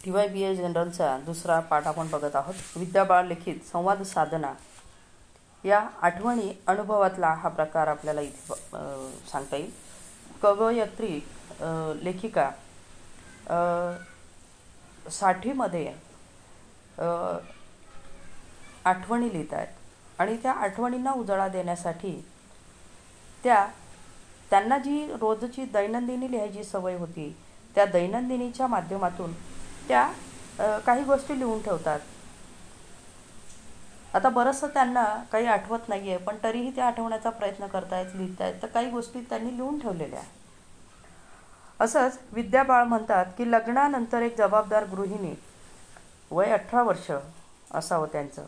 TYBS जनरलचा दुसरा पाठ आपण बघत आहोत. विद्याबाळ लिखित संवाद साधना या आठवणी अनुभवातला हा प्रकार आपल्याला इथे सांगता येईल. कवयत्री लेखिका साठीमध्ये आठवणी लिहित आहेत आणि त्या आठवणींना उजाळा देण्यासाठी त्यांना जी रोजची दैनंदिनी लिहायची सवय होती त्या दैनंदिनीच्या माध्यमातून त्या काही गोष्टी लिहून ठेवतात. आता बरंचसं त्यांना काही आठवत नाही आहे, पण तरीही त्या आठवण्याचा प्रयत्न करतायत, लिहितायत, तर काही गोष्टी त्यांनी लिहून ठेवलेल्या आहेत. असंच विद्याबाळ म्हणतात की लग्नानंतर एक जबाबदार गृहिणी, वय 18 वर्ष असावं त्यांचं,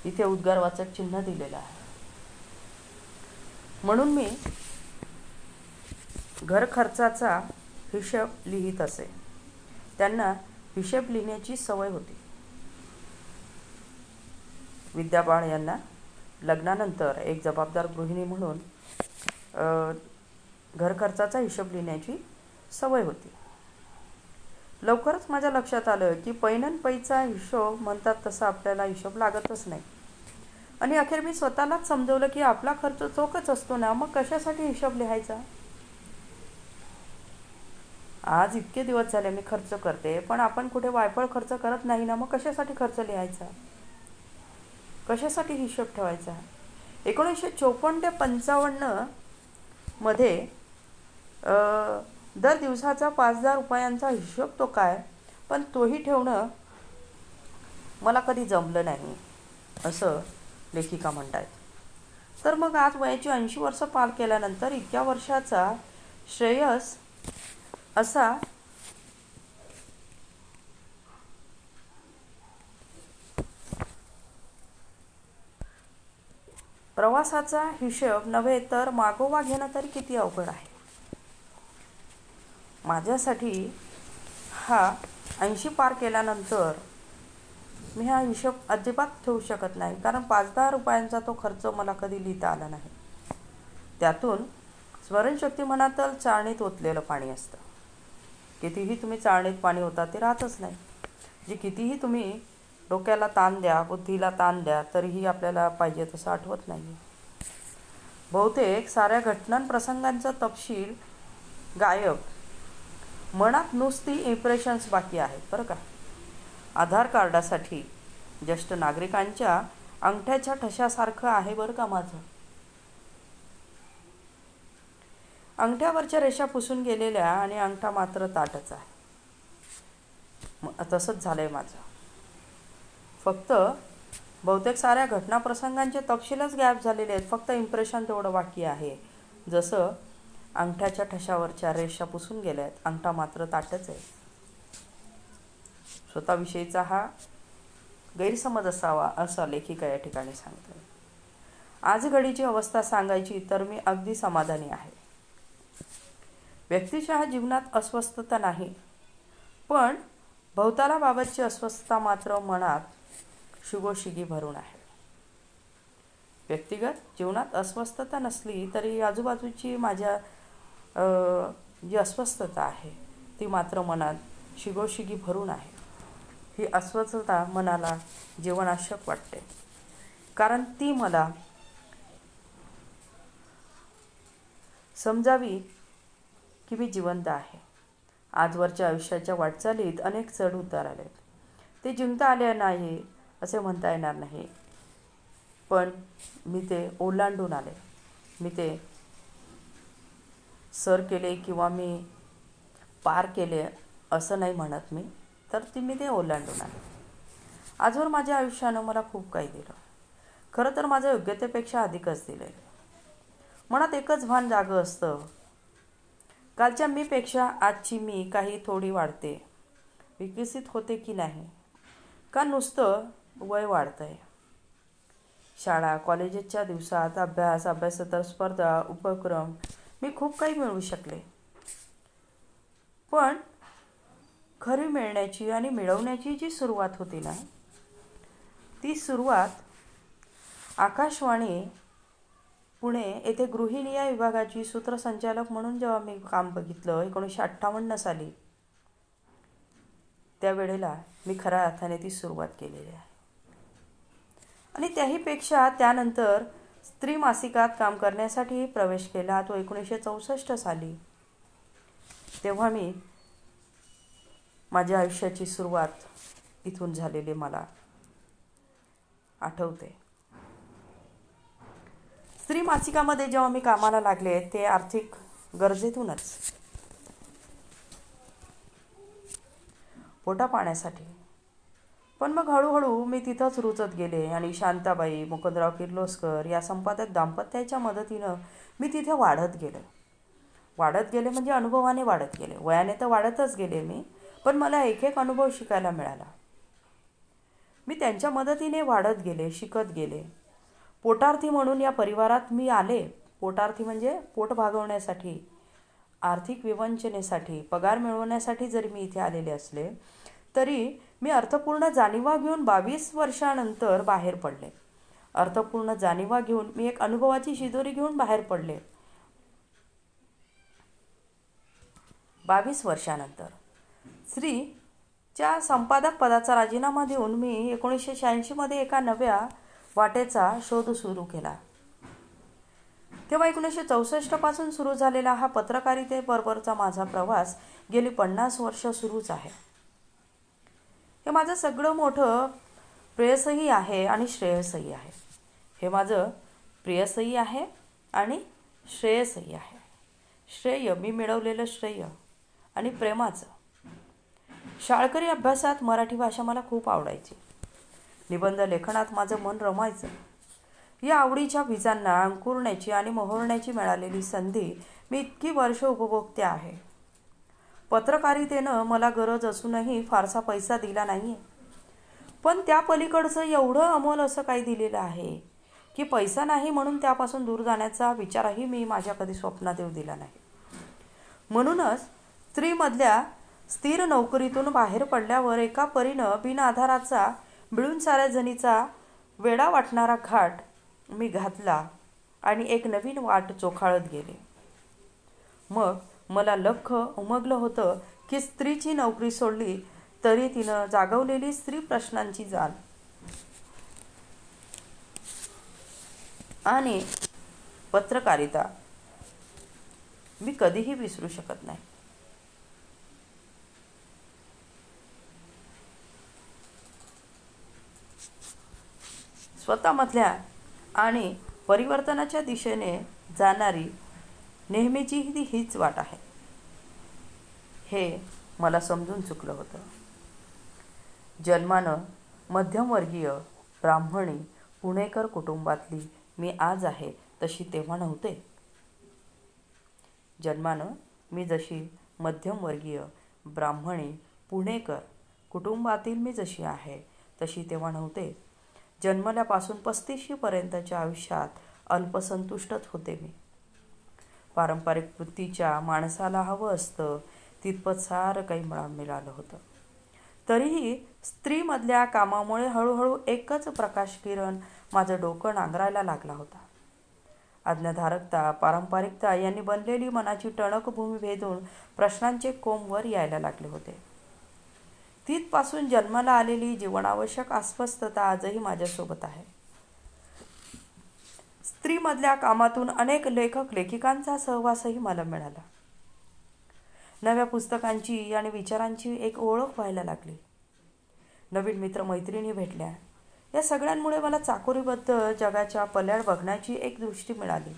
इथे उद्गारवाचक चिन्ह दिलेलं आहे. म्हणून मी घर खर्चाचा हिशोब लिहित असे. त्यांना हिशेब लिहिण्याची सवय होती. विद्याबाळ यांना लग्नानंतर एक जबाबदार गृहिणी म्हणून घर खर्चाचा हिशोब लिहिण्याची सवय होती. लवकरच माझ्या लक्षात आलं की पैनन पैचा हिशोब म्हणतात तसा आपल्याला हिशोब लागतच नाही. आणि अखेर मी स्वतःलाच समजवलं की आपला खर्च चोखच असतो ना, मग कशासाठी हिशोब लिहायचा. आज इतके दिवस झाले मी खर्च करते, पण आपण कुठे वायफळ खर्च करत नाही ना, मग कशासाठी खर्च लिहायचा, कशासाठी हिशोब ठेवायचा. 1954 ते 55 मध्ये दर दिवसाचा 5,000 रुपयांचा हिशोब तो काय, पण तोही ठेवणं मला कधी जमलं नाही असं लेखिका म्हणतात. तर मग आज वयाची 80 वर्ष पार केल्यानंतर इतक्या वर्षाचा श्रेयस असा प्रवासाचा हिशोब नव्हे तर मागोवा घेणं तरी किती अवघड आहे. माझ्यासाठी हा 80 पार केल्यानंतर मी हा हिशोब अजिबात ठेवू शकत नाही, कारण 5,000 रुपयांचा तो खर्च मला कधी लिहिता आला नाही. त्यातून स्मरणशक्ती मनातलं चाळणीत ओतलेलं पाणी असतं. कितीही तुम्ही चाळणीत पाणी होता ते राहतच नाही. जे कितीही तुम्ही डोक्याला ताण द्या, बुद्धीला ताण द्या, तरीही आपल्याला पाहिजे तसं आठवत नाही. बहुतेक साऱ्या घटना प्रसंगांचा तपशील गायब, मनात नुसती इम्प्रेशन्स बाकी आहेत बरं का. आधार कार्डासाठी ज्येष्ठ नागरिकांच्या अंगठ्याच्या ठशासारखं आहे बरं का माझं. अंगठ्यावरच्या रेषा पुसून गेलेल्या आणि अंगठा मात्र ताटच आहे. तसंच झालंय माझं. फक्त बहुतेक साऱ्या घटना प्रसंगांचे तपशीलच गायब झालेले आहेत, फक्त इम्प्रेशन तेवढं बाकी आहे. जसं अंगठ्याच्या ठशावरच्या रेषा पुसून गेल्या आहेत, अंगठा मात्र ताटच आहे. स्वतःविषयीचा हा गैरसमज असावा असं लेखिका या ठिकाणी सांगते. आज घडीची अवस्था सांगायची तर मी अगदी समाधानी आहे. व्यक्तिशः जीवनात अस्वस्थता नाही, पण भवतालाबाबतची अस्वस्थता मात्र मनात शिगोशिगी भरून आहे. व्यक्तिगत जीवनात अस्वस्थता नसली तरी आजूबाजूची माझ्या जी अस्वस्थता आहे ती मात्र मनात शिगोशिगी भरून आहे. ही अस्वस्थता मनाला जीवनाशक वाटते, कारण ती मला समजावी की मी जिवंत आहे. आजवरच्या आयुष्याच्या वाटचालीत अनेक चढ उतार आलेत. ते जिंकता आले नाही असे म्हणता येणार नाही, पण मी ते ओलांडून आले. मी ते सर केले किंवा मी पार केले असं नाही म्हणत मी, तर मी ते ओलांडून आले. आजवर माझ्या आयुष्यानं मला खूप काही दिलं. खरं तर माझ्या योग्यतेपेक्षा अधिकच दिले. मनात एकच भान जागं असतं, कालच्या मीपेक्षा आजची मी काही थोडी वाढते, विकसित होते की नाही, का नुसतं वय वाढतंय. शाळा कॉलेजेसच्या दिवसात अभ्यासेतर स्पर्धा उपक्रम मी खूप काही मिळवू शकले, पण खरी मिळण्याची आणि मिळवण्याची जी सुरुवात होती ना, ती सुरुवात आकाशवाणी पुणे येथे गृहिणी या विभागाची सूत्रसंचालक म्हणून जेव्हा मी काम बघितलं 1958 साली, त्यावेळेला मी खऱ्या अर्थाने ती सुरुवात केलेली आहे. आणि त्याहीपेक्षा त्यानंतर स्त्री मासिकात काम करण्यासाठी प्रवेश केला, तो 1964 साली. तेव्हा मी माझ्या आयुष्याची सुरुवात इथून झालेली मला आठवते. स्त्री मासिकामध्ये जेव्हा मी कामाला लागले ते आर्थिक गरजेतूनच, पोटा पाण्यासाठी. पण मग हळूहळू मी तिथंच रुचत गेले आणि शांताबाई, मुकुंदराव किर्लोस्कर या संपादक दाम्पत्याच्या मदतीनं मी तिथे वाढत गेले म्हणजे अनुभवाने वाढत गेले. वयाने तर वाढतच गेले मी, पण मला एक एक अनुभव शिकायला मिळाला. मी त्यांच्या मदतीने वाढत गेले, शिकत गेले. पोटार्थी म्हणून या परिवारात मी आले. पोटार्थी म्हणजे पोट भागवण्यासाठी, आर्थिक विवंचनेसाठी, पगार मिळवण्यासाठी जरी मी इथे आलेले असले तरी मी अर्थपूर्ण जाणीवा घेऊन 22 वर्षानंतर बाहेर पडले. अर्थपूर्ण जाणीवा घेऊन मी एक अनुभवाची शिदोरी घेऊन बाहेर पडले. 22 वर्षानंतर स्त्रीच्या संपादक पदाचा राजीनामा देऊन मी 1986 मध्ये एका नव्या वाटेचा शोध सुरू केला. तेव्हा 1964 पासून सुरू झालेला हा पत्रकारितेबरोबरचा माझा प्रवास गेली 50 वर्ष सुरूच आहे. हे माझं सगळं मोठं प्रेयसही आहे आणि श्रेयसही आहे. हे माझं प्रेयसही आहे आणि श्रेयसही आहे. श्रेय मी मिळवलेलं श्रेय आणि प्रेमाचं. शाळकरी अभ्यासात मराठी भाषा मला खूप आवडायची. निबंध लेखनात माझं मन रमायचं. या आवडीच्या बीजांना अंकुरण्याची आणि मोहरण्याची मिळालेली संधी मी इतकी वर्ष उपभोगते आहे. पत्रकारितेनं मला गरज असूनही फारसा पैसा दिला नाहीये, पण त्या पलीकडचं एवढं अमोल असं काही दिलेलं आहे की पैसा नाही म्हणून त्यापासून दूर जाण्याचा विचारही मी माझ्या कधी स्वप्नात येऊ दिला नाही. म्हणूनच स्त्रीमधल्या स्थिर नोकरीतून बाहेर पडल्यावर एका परीनं बिनआधाराचा मिळून साऱ्या जणीचा वेडा वाटणारा घाट मी घातला आणि एक नवीन वाट चोखाळत गेले. मग मला लख्ख उमगलं होतं की स्त्रीची नोकरी सोडली तरी तिनं जागवलेली स्त्री प्रश्नांची जाण आणि पत्रकारिता मी कधीही विसरू शकत नाही. स्वतःमधल्या आणि परिवर्तनाच्या दिशेने जाणारी नेहमीची हीच वाट आहे हे मला समजून चुकलं होतं. जन्मानं मध्यमवर्गीय ब्राह्मणी पुणेकर कुटुंबातली मी आज आहे तशी तेव्हा नव्हते. जन्मानं मी जशी मध्यमवर्गीय ब्राह्मणी पुणेकर कुटुंबातील मी जशी आहे तशी तेव्हा नव्हते. जन्मल्यापासून 35 पर्यंतच्या आयुष्यात अल्पसंतुष्टच होते मी. पारंपरिक वृत्तीच्या माणसाला हवं असतं तितपत सारं काही मिळालं होतं. तरीही स्त्रीमधल्या कामामुळे हळूहळू एकच प्रकाशकिरण माझं डोकं नांगरायला लागला होता. आज्ञाधारकता, पारंपरिकता यांनी बनलेली मनाची टणकभूमी भेदून प्रश्नांचे कोंब वर यायला लागले होते. तिथपासून जन्माला आलेली जीवनावश्यक अस्वस्थता आजही माझ्यासोबत आहे. स्त्रीमधल्या कामातून अनेक लेखक लेखिकांचा सहवासही मला मिळाला. नव्या पुस्तकांची आणि विचारांची एक ओळख व्हायला लागली. नवीन मित्रमैत्रिणी भेटल्या. या सगळ्यांमुळे मला चाकोरीबद्ध जगाच्या पल्याड बघण्याची एक दृष्टी मिळाली.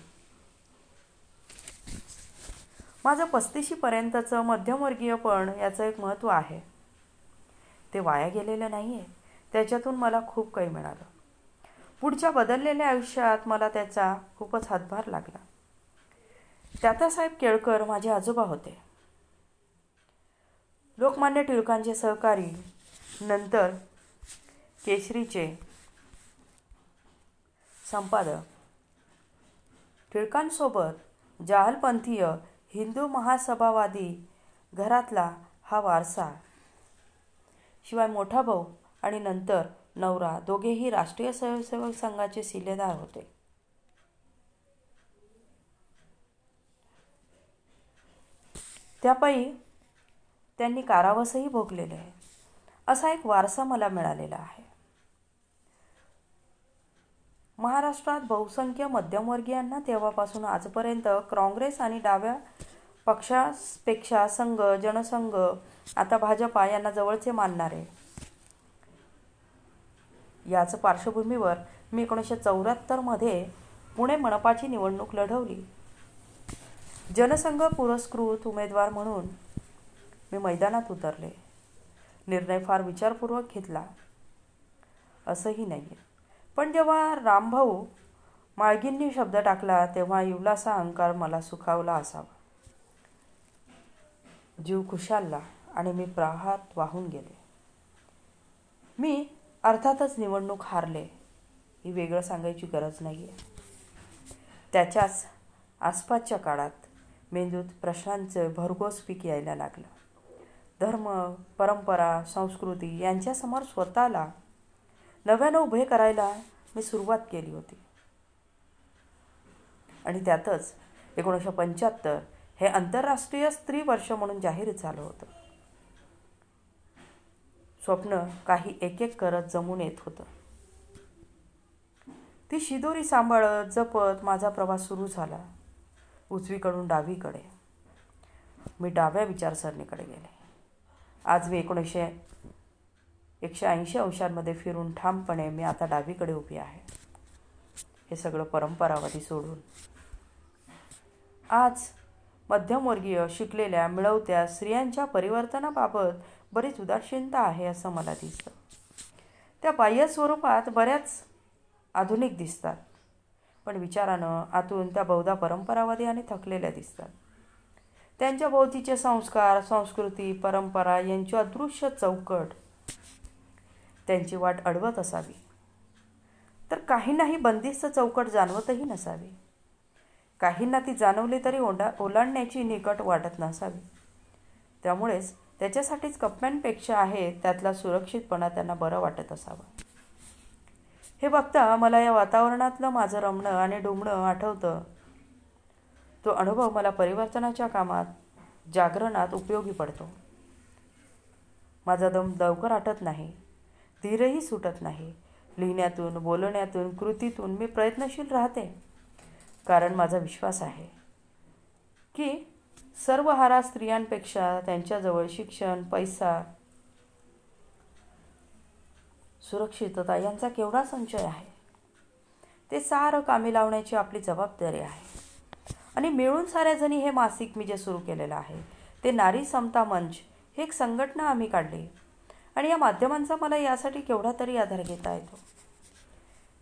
माझं 35 पर्यंतचं मध्यमवर्गीयपण याचं एक महत्त्व आहे. ते वाया गेलेलं नाहीये. त्याच्यातून मला खूप काही मिळालं. पुढच्या बदललेल्या आयुष्यात मला त्याचा खूपच हातभार लागला. तात्यासाहेब केळकर माझे आजोबा होते. लोकमान्य टिळकांचे सहकारी, नंतर केसरीचे संपादक. टिळकांसोबत जहालपंथीय हिंदू महासभावादी घरातला हा वारसा, शिवाय मोठा भाऊ आणि नंतर नवरा दोघेही राष्ट्रीय स्वयंसेवक संघाचे शिलेदार होते. त्यापायी त्यांनी कारावासही भोगलेले आहे. असा एक वारसा मला मिळालेला आहे. महाराष्ट्रात बहुसंख्य मध्यमवर्गीयांना तेव्हापासून आजपर्यंत काँग्रेस आणि डाव्या पक्षापेक्षा संघ, जनसंघ, आता भाजपा यांना जवळचे मानणारे. याच पार्श्वभूमीवर मी 1974 पुणे मनपाची निवडणूक लढवली. जनसंघ पुरस्कृत उमेदवार म्हणून मी मैदानात उतरले. निर्णय फार विचारपूर्वक घेतला असंही नाही, पण जेव्हा रामभाऊ माळगींनी शब्द टाकला तेव्हा इवलासा अहंकार मला सुखावला असावा. जीव खुशालला आणि मी प्रवाहात वाहून गेले. मी अर्थातच निवडणूक हारले, ही वेगळं सांगायची गरज नाही आहे. त्याच्याच आसपासच्या काळात मेंदूत प्रश्नांचं भरघोस पीक यायला लागलं. धर्म, परंपरा, संस्कृती यांच्यासमोर स्वतःला नव्यानं उभे करायला मी सुरुवात केली होती. आणि त्यातच 1975 हे आंतरराष्ट्रीय स्त्री वर्ष म्हणून जाहीर झालं होतं. स्वप्न काही एक एक करत जमून येत होतं. ती शिदोरी सांभाळत जपत माझा प्रवास सुरू झाला. उजवीकडून डावीकडे. मी डाव्या विचारसरणीकडे गेले. आज मी 180 अंशांमध्ये फिरून ठामपणे मी आता डावीकडे उभी आहे. हे सगळं परंपरावादी सोडून आज मध्यमवर्गीय, शिकलेल्या, मिळवत्या स्त्रियांच्या परिवर्तनाबाबत बरीच उदासीनता आहे असं मला दिसतं. त्या बाह्य स्वरूपात बऱ्याच आधुनिक दिसतात, पण विचारानं आतून त्या बहुधा परंपरावादी आणि थकलेल्या दिसतात. त्यांच्या भोवतीचे संस्कार, संस्कृती, परंपरा यांची अदृश्य चौकट त्यांची वाट अडवत असावी, तर काहींनाही बंदिस्त चौकट जाणवतही नसावी. काहींना ती जाणवली तरी ओलांडण्याची निकट वाटत नसावी. त्यामुळेच त्याच्यासाठीच कप्प्यांपेक्षा आहे त्यातला सुरक्षितपणा त्यांना बरं वाटत असावा. हे बघता मला या वातावरणातलं माझं रमणं आणि डुंबणं आठवतं. तो अनुभव मला परिवर्तनाच्या कामात, जागरणात उपयोगी पडतो. माझा दम लवकर आटत नाही, धीरही सुटत नाही. लिहिण्यातून, बोलण्यातून, कृतीतून मी प्रयत्नशील राहते. कारण माझा विश्वास आहे की सर्व हारा स्त्रियांपेक्षा त्यांच्याजवळ शिक्षण, पैसा, सुरक्षितता यांचा केवढा संचय आहे. ते सारं कामी लावण्याची आपली जबाबदारी आहे. आणि मिळून साऱ्या जणी हे मासिक मी जे सुरू केलेलं आहे ते नारी समता मंच हे एक संघटना आम्ही काढली. आणि या माध्यमांचा मला यासाठी केवढा तरी आधार घेता येतो.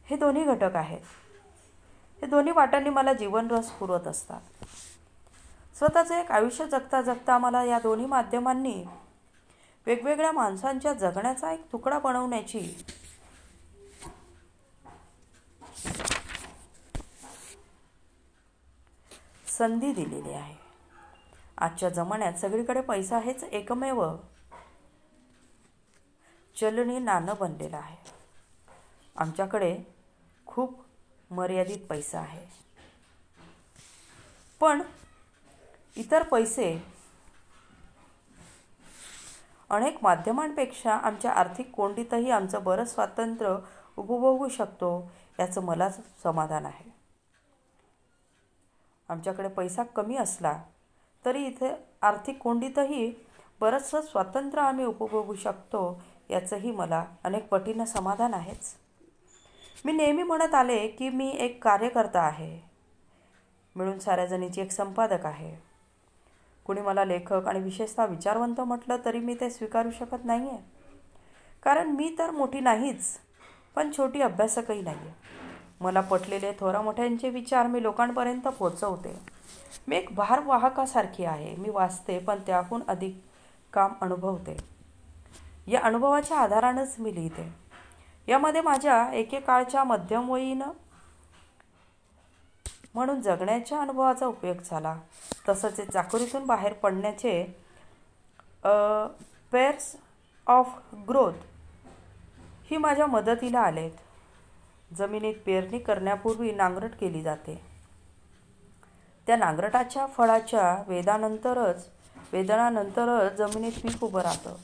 हे दोन्ही घटक आहेत. हे दोन्ही वाटांनी मला जीवनरस पुरवत असतात. स्वतःचं एक आयुष्य जगता जगता मला या दोन्ही माध्यमांनी वेगवेगळ्या माणसांच्या जगण्याचा एक तुकडा बनवण्याची संधी दिलेली आहे. आजच्या जमान्यात सगळीकडे पैसा हेच एकमेव चलनी नाणं बनलेलं आहे. आमच्याकडे खूप मर्यादित पैसा आहे, पण इतर पैसे अनेक माध्यमांपेक्षा आमच्या आर्थिक कोंडीतही आमचं बरं स्वातंत्र्य उपभोगू शकतो याचं मला समाधान आहे. आमच्याकडे पैसा कमी असला तरी इथे आर्थिक कोंडीतही बरंचसं स्वातंत्र्य आम्ही उपभोगू शकतो याचंही मला अनेक पटीनं समाधान आहेच. मी नेहमी म्हणत आले की मी एक कार्यकर्ता आहे, मिळून साऱ्या जणीची एक संपादक आहे. कुणी मला लेखक आणि विशेषतः विचारवंत म्हटलं तरी मी ते स्वीकारू शकत नाही आहे. कारण मी तर मोठी नाहीच, पण छोटी अभ्यासकही नाही आहे. मला पटलेले थोरामोठ्यांचे विचार मी लोकांपर्यंत पोचवते. मी एक भारवाहकासारखी आहे. मी वाचते, पण त्याहून अधिक काम अनुभवते. या अनुभवाच्या आधारानंच मी लिहिते. यामध्ये माझ्या एकेकाळच्या मध्यमवयीन म्हणून जगण्याच्या अनुभवाचा उपयोग झाला. तसंच चाकरीतून बाहेर पडण्याचे पेअर्स ऑफ ग्रोथ ही माझ्या मदतीला आलेत. जमिनीत पेरणी करण्यापूर्वी नांगरट केली जाते. त्या नांगरटाच्या फळाच्या वेदनानंतरच जमिनीत पीक उभं राहतं.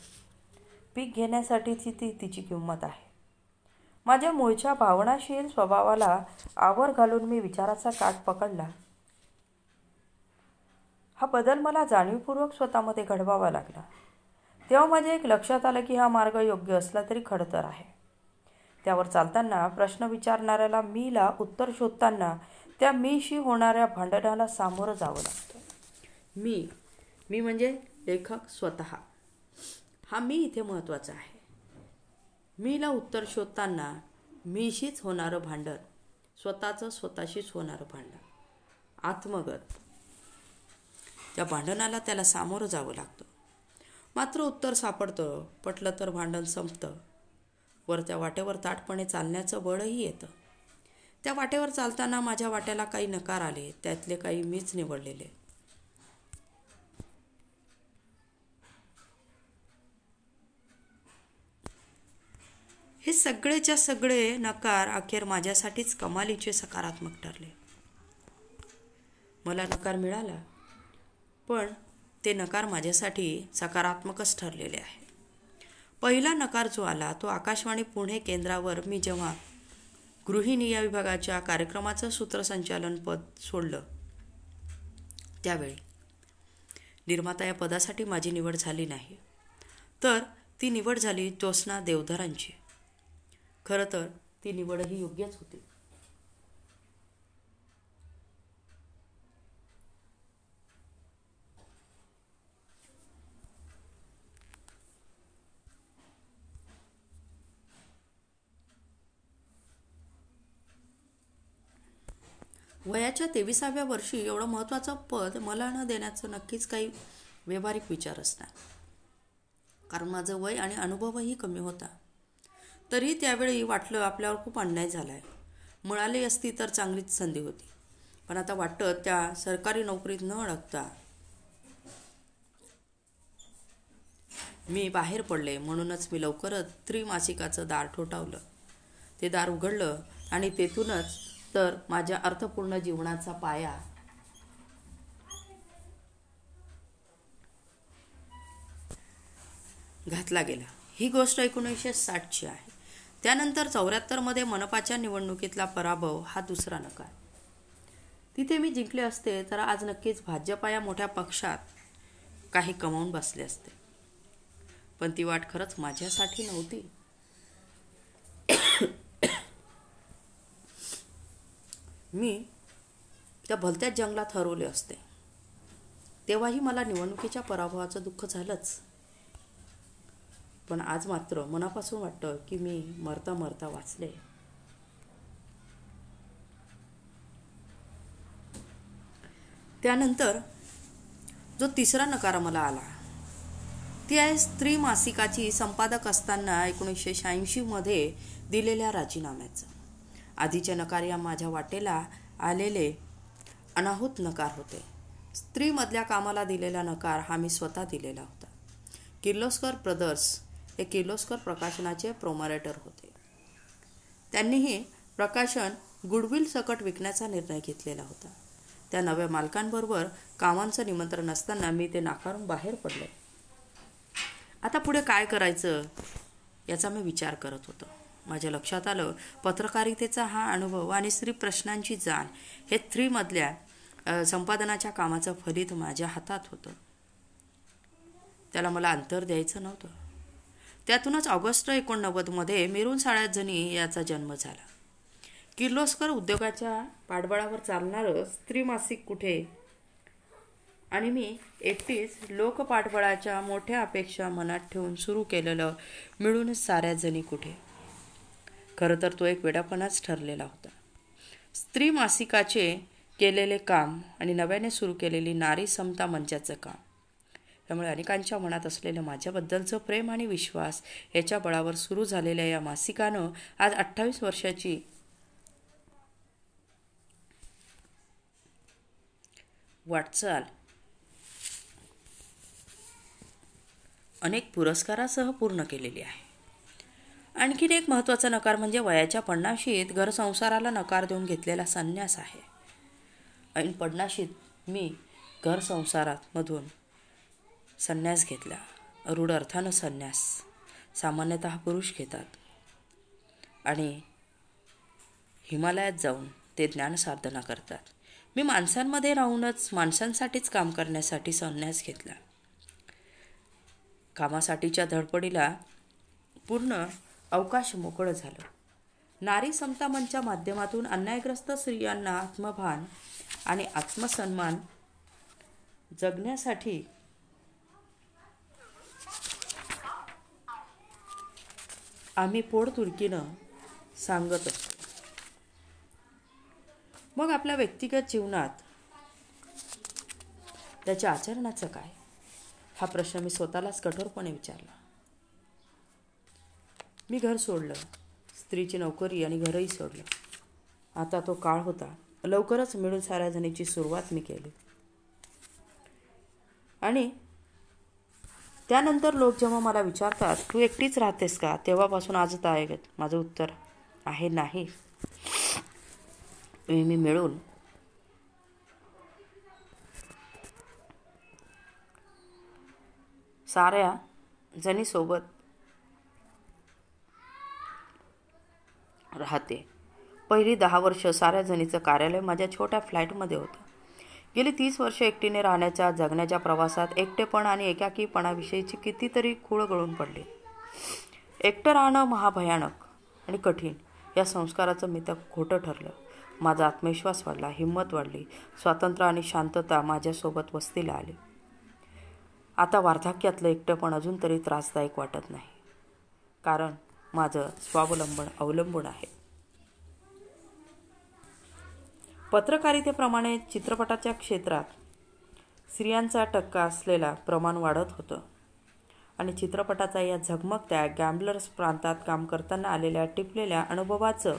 पीक घेण्यासाठीची ती तिची किंमत आहे. माझ्या मूळच्या भावनाशील स्वभावाला आवर घालून मी विचाराचा काठ पकडला. हा बदल मला जाणीवपूर्वक स्वतःमध्ये घडवावा लागला. तेव्हा माझ्या एक लक्षात आलं की हा मार्ग योग्य असला तरी खडतर आहे. त्यावर चालताना प्रश्न विचारणाऱ्याला मीला उत्तर शोधताना त्या मीशी होणाऱ्या भांडणाला सामोरं जावं लागतं. मी म्हणजे लेखक स्वतः. हा मी इथे महत्त्वाचा आहे. मीला उत्तर शोधताना मीशीच होणारं भांडण, स्वतःशीच होणारं भांडण, आत्मगत. त्या भांडणाला त्याला सामोरं जावं लागतं. मात्र उत्तर सापडतं, पटलं तर भांडण संपतं. त्या वाटेवर ताठपणे चालण्याचं बळही येतं. त्या वाटेवर चालताना माझ्या वाट्याला काही नकार आले, त्यातले काही मीच निवडलेले. हे सगळेच्या सगळे नकार अखेर माझ्यासाठीच कमालीचे सकारात्मक ठरले. मला नकार मिळाला, पण ते नकार माझ्यासाठी सकारात्मकच ठरलेले आहे. पहिला नकार जो आला तो आकाशवाणी पुणे केंद्रावर मी जेव्हा गृहिणी या विभागाच्या कार्यक्रमाचं सूत्रसंचालन पद सोडलं त्यावेळी. निर्माता या पदासाठी माझी निवड झाली नाही, तर ती निवड झाली ज्योत्स्ना देवधरांची. खरं तर ती निवडही योग्यच होती. वयाच्या 23व्या वर्षी एवढं महत्त्वाचं पद मला न देण्याचं नक्कीच काही व्यावहारिक विचार असणार, कारण माझं वय आणि अनुभवही कमी होता. तरी त्यावेळी वाटलं आपल्यावर खूप अन्याय झाला आहे. मिळाली असती तर चांगलीच संधी होती, पण आता वाटतं त्या सरकारी नोकरीत न अडकता मी बाहेर पडले. म्हणूनच मी लवकरच त्रिमासिकाचं दार ठोठावलं. ते दार उघडलं आणि तेथूनच तर माझ्या अर्थपूर्ण जीवनाचा पाया घातला गेला. ही गोष्ट 1960ची आहे. त्यानंतर 74मध्ये मनपाच्या निवडणुकीतला पराभव हा दुसरा नकार. तिथे मी जिंकले असते तर आज नक्कीच भाजपा या मोठ्या पक्षात काही कमावून बसले असते. पण ती वाट खरंच माझ्यासाठी नव्हती. मी त्या भलत्याच जंगलात हरवले असते. तेव्हाही मला निवडणुकीच्या पराभवाचं दुःख झालंच, पण आज मात्र मनापासून वाटतं की मी मरता मरता वाचले. त्यानंतर जो तिसरा नकार मला आला ती आहे स्त्री मासिकाची संपादक असताना 1986मध्ये दिलेल्या राजीनाम्याचं. आधीचे नकार या माझ्या वाटेला आलेले अनाहूत नकार होते. स्त्रीमधल्या कामाला दिलेला नकार हा मी स्वतः दिलेला होता. किर्लोस्कर ब्रदर्स हे किर्लोस्कर प्रकाशनाचे प्रोमायटर होते. त्यांनीही प्रकाशन गुडविल सकट विकण्याचा निर्णय घेतलेला होता. त्या नव्या मालकांबरोबर कामांचं निमंत्रण असताना मी ते नाकारून बाहेर पडले. आता पुढे काय करायचं याचा मी विचार करत होतो. माझ्या लक्षात आलं पत्रकारितेचा हा अनुभव आणि स्त्री प्रश्नांची जाण हे स्त्रीमधल्या संपादनाच्या कामाचं फलित माझ्या हातात होतं. त्याला मला अंतर द्यायचं नव्हतं. त्यातूनच ऑगस्ट 1989मध्ये मिरून साळ्याजणी याचा जन्म झाला. किर्लोस्कर उद्योगाच्या पाठबळावर चालणारं स्त्री मासिक कुठे आणि मी एकटीच लोकपाठबळाच्या मोठ्या अपेक्षा मनात ठेवून सुरू केलेलं मिळून साऱ्या जणी कुठे. खरं तर तो एक वेडापणाच ठरलेला होता. स्त्री मासिकाचे केलेले काम आणि नव्याने सुरू केलेली नारी समता मंचाचं काम त्यामुळे अनेकांच्या मनात असलेलं माझ्याबद्दलचं प्रेम आणि विश्वास याच्या बळावर सुरू झालेल्या या मासिकानं आज 28 वर्षाची वाटचाल अनेक पुरस्कारासह पूर्ण केलेली आहे. आणखीन एक महत्त्वाचा नकार म्हणजे वयाच्या 50शीत घरसंसाराला नकार देऊन घेतलेला संन्यास आहे. ऐन 50शीत मी घरसंसारामधून संन्यास घेतला. रूढ अर्थानं संन्यास. सामान्यतः पुरुष घेतात आणि हिमालयात जाऊन ते ज्ञान साधना करतात. मी माणसांमध्ये राहूनच माणसांसाठीच काम करण्यासाठी संन्यास घेतला. कामासाठीच्या धडपडीला पूर्ण अवकाश मोकळं झालं. नारी समता मंचच्या माध्यमातून अन्यायग्रस्त स्त्रियांना आत्मभान आणि आत्मसन्मान जगण्यासाठी आम्ही पोटतिडकीनं सांगत असतो. मग आपल्या व्यक्तिगत जीवनात त्याच्या आचरणाचं काय, हा प्रश्न मी स्वतःलाच कठोरपणे विचारला. मी घर सोडलं, स्त्रीची नोकरी आणि घरही सोडलं. आता तो काळ होता. लवकरच मिळून साऱ्या जणीची सुरुवात मी केली. आणि त्यानंतर लोक जेव्हा मला विचारतात, तू एकटीच राहतेस का तेव्हापासून आजतागत, माझं उत्तर आहे नाही. मी मिळून साऱ्या जणी सोबत राहते. पहिली 10 वर्ष साऱ्या जणीचं कार्यालय माझ्या छोट्या फ्लॅटमध्ये होतं. गेली 30 वर्ष एकटीने राहण्याच्या जगण्याच्या प्रवासात एकटेपण आणि एकाकीपणाविषयीची कितीतरी खूळ गळून पडली. एकटं राहणं महाभयानक आणि कठीण या संस्काराचं मी तर खोटं ठरलं. माझा आत्मविश्वास वाढला, हिंमत वाढली, स्वातंत्र्य आणि शांतता माझ्यासोबत वस्तीला आली. आता वार्धक्यातलं एकटेपण अजून तरी त्रासदायक वाटत नाही, कारण माझं स्वावलंबन अवलंबून आहे. पत्रकारितेप्रमाणे चित्रपटाच्या क्षेत्रात स्त्रियांचा टक्का असलेला प्रमाण वाढत होतं आणि चित्रपटाचा या झगमगत्या गॅम्बलर्स प्रांतात काम करताना आलेल्या टिपलेल्या अनुभवाचं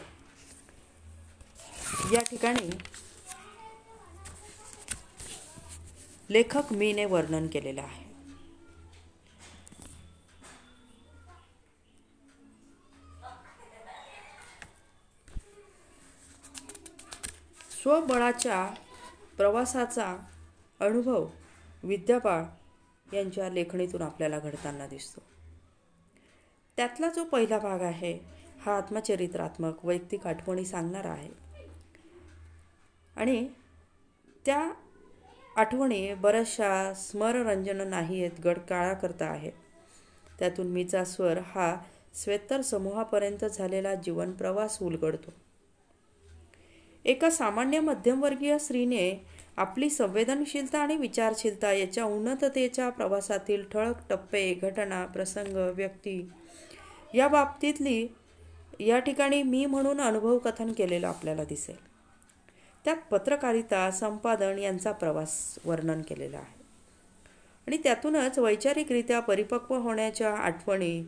या ठिकाणी लेखक मीने वर्णन केलेलं आहे. स्वबळाच्या प्रवासाचा अनुभव विद्याबाळ यांच्या लेखणीतून आपल्याला घडताना दिसतो. त्यातला जो पहिला भाग आहे हा आत्मचरित्रात्मक वैयक्तिक आठवणी सांगणारा आहे आणि त्या आठवणी बऱ्याचशा स्मररंजन नाही आहेत, गडकाळा करता आहेत. त्यातून मीचा स्वर हा स्वेत्तर समूहापर्यंत झालेला जीवनप्रवास उलगडतो. एका सामान्य मध्यमवर्गीय स्त्रीने आपली संवेदनशीलता आणि विचारशीलता याच्या उन्नततेच्या प्रवासातील ठळक टप्पे, घटना, प्रसंग, व्यक्ती या बाबतीतली या ठिकाणी मी म्हणून अनुभव कथन केलेलं आपल्याला दिसेल. त्यात पत्रकारिता, संपादन यांचा प्रवास वर्णन केलेला आहे आणि त्यातूनच वैचारिकरित्या परिपक्व होण्याच्या आठवणी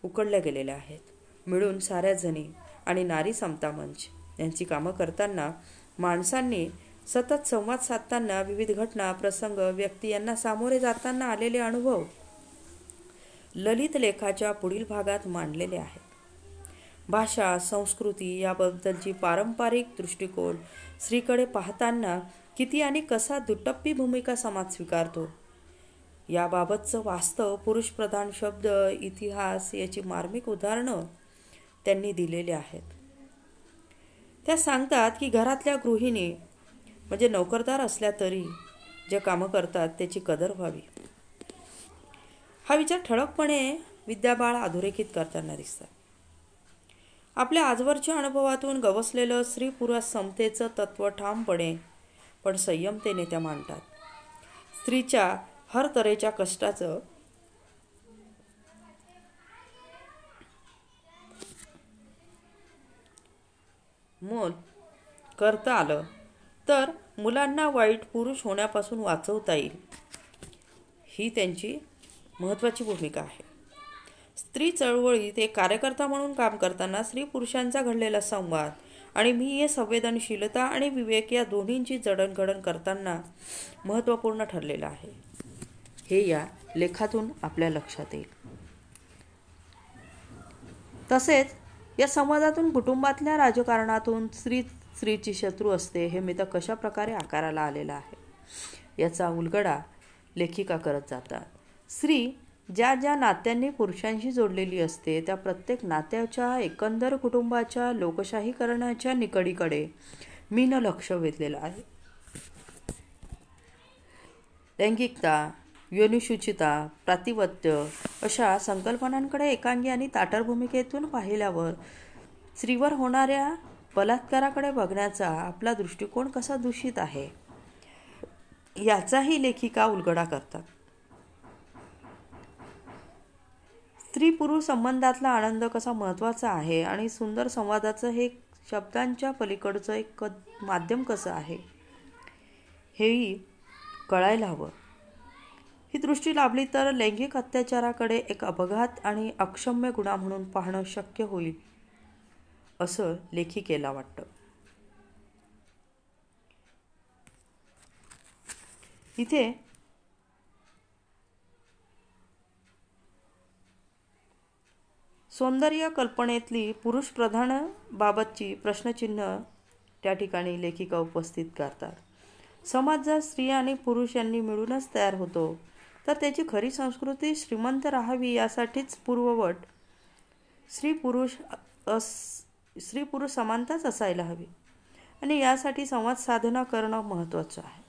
उकळल्या गेलेल्या आहेत. मिळून साऱ्या जणी आणि नारी समता मंच यांची कामं करताना माणसांनी सतत संवाद साधताना विविध घटना, प्रसंग, व्यक्ती यांना सामोरे जाताना आलेले अनुभव ललित लेखाच्या पुढील भागात मांडलेले आहेत. भाषा, संस्कृती याबद्दलची पारंपरिक दृष्टिकोन स्त्रीकडे पाहताना किती आणि कसा दुटप्पी भूमिका समाज स्वीकारतो याबाबतचं वास्तव, पुरुषप्रधान शब्द, इतिहास याची मार्मिक उदाहरणं त्यांनी दिलेली आहेत. त्या सांगतात की घरातल्या गृहिणी म्हणजे नोकरदार असल्या तरी जे कामं करतात त्याची कदर व्हावी. हा विचार ठळकपणे विद्याबाळ अधोरेखित करताना दिसतात. आपल्या आजवरच्या अनुभवातून गवसलेलं स्त्री पुरुष समतेचं तत्त्व ठामपणे पण संयमतेने त्या मांडतात. स्त्रीच्या हर तऱ्हेच्या कष्टाचं मोल करता आलं तर मुलांना वाईट पुरुष होण्यापासून वाचवता येईल, ही त्यांची महत्त्वाची भूमिका आहे. स्त्री चळवळीत एक कार्यकर्ता म्हणून काम करताना स्त्री पुरुषांचा घडलेला संवाद आणि मी हे संवेदनशीलता आणि विवेक या दोन्हींची जडणघडण करताना महत्त्वपूर्ण ठरलेलं आहे, हे या लेखातून आपल्या लक्षात येईल. तसेच या संवादातून कुटुंबातल्या राजकारणातून स्त्रीची शत्रू असते हे मी तर कशा प्रकारे आकाराला आलेला आहे याचा उलगडा लेखिका करत जातात. स्त्री ज्या ज्या नात्यांनी पुरुषांशी जोडलेली असते त्या प्रत्येक नात्याच्या एकंदर कुटुंबाच्या लोकशाहीकरणाच्या निकडीकडे मीनं लक्ष वेधलेलं आहे. लैंगिकता, योनिशुचिता, प्रातिपत्य अशा संकल्पनांकडे एकांगी आणि ताटर भूमिकेतून पाहिल्यावर स्त्रीवर होणाऱ्या बलात्काराकडे बघण्याचा आपला दृष्टिकोन कसा दूषित आहे याचाही लेखिका उलगडा करतात. स्त्री पुरुष संबंधातला आनंद कसा महत्त्वाचा आहे आणि सुंदर संवादाचं हे शब्दांच्या पलीकडचं एक माध्यम कसं आहे हेही कळायला हवं. ही दृष्टी लाभली तर लैंगिक अत्याचाराकडे एक अपघात आणि अक्षम्य गुन्हा म्हणून पाहणं शक्य होईल असं लेखिकेला वाटतं. इथे सौंदर्य कल्पनेतली पुरुष प्रधान बाबतची प्रश्नचिन्ह त्या ठिकाणी लेखिका उपस्थित करतात. समाज जर स्त्री आणि पुरुष यांनी मिळूनच तयार होतो तर त्याची खरी संस्कृती श्रीमंत राहावी यासाठीच पूर्ववट स्त्री पुरुष समानताच असायला हवी आणि यासाठी संवाद साधना करणं महत्त्वाचं आहे.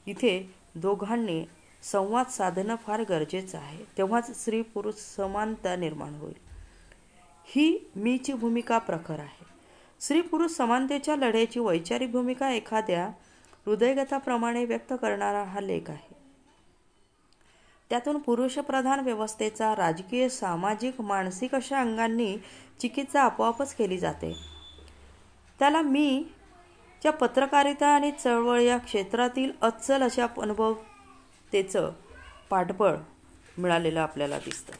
इथे दोघांनी संवाद साधणं फार गरजेचं आहे, तेव्हाच स्त्री पुरुष समानता निर्माण होईल. ही मीची भूमिका प्रखर आहे. स्त्री पुरुष समानतेच्या लढ्याची वैचारिक भूमिका एखाद्या हृदयगताप्रमाणे व्यक्त करणारा हा लेख आहे. त्यातून पुरुषप्रधान व्यवस्थेचा राजकीय, सामाजिक, मानसिक अशा अंगांनी चिकित्सा आपोआपच केली जाते. त्याला मी च्या पत्रकारिता आणि चळवळ या क्षेत्रातील अस्सल अशा अनुभवतेचं पाठबळ मिळालेलं आपल्याला दिसतं.